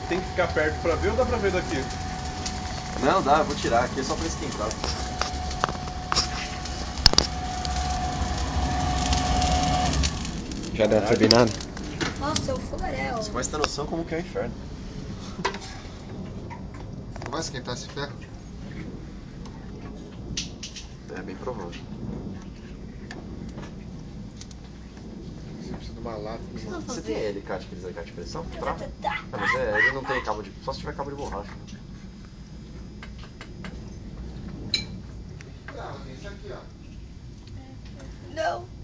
tem que ficar perto pra ver ou dá pra ver daqui? Não, dá, eu vou tirar aqui, é só pra esquentar. Já deu uma turbinada? Nossa, é o fogaréu. Você começa a ter noção como que é o inferno. Não vai esquentar esse ferro? É bem provável. Você precisa de uma lata. De uma... Você tem alicate, aqueles alicates de pressão? Pra? Ah, mas ele não tem cabo de... Só se tiver cabo de borracha. Ah, tem esse aqui, ó. Não.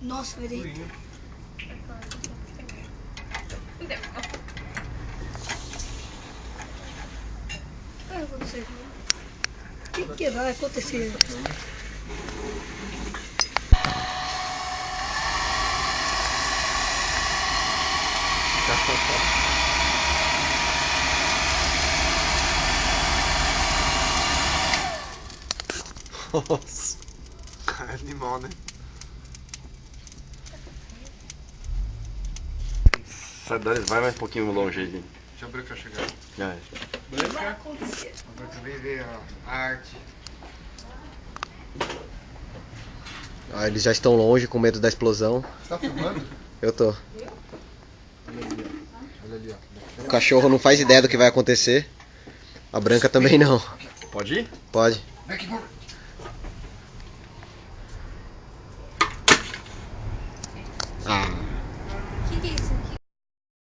Nossa, virei. Vai acontecer. O que vai acontecer? Nossa. É animal, né? Sai daí, vai mais um pouquinho longe aí. Deixa eu abrir pra chegar. Já é. Vai acontecer. Agora também ver a arte. Ah, eles já estão longe com medo da explosão. Você tá filmando? Eu tô. Olha ali, ó. Olha ali, ó. O cachorro não faz ideia do que vai acontecer. A Branca também não. Pode ir? Pode. Vem aqui, vamos.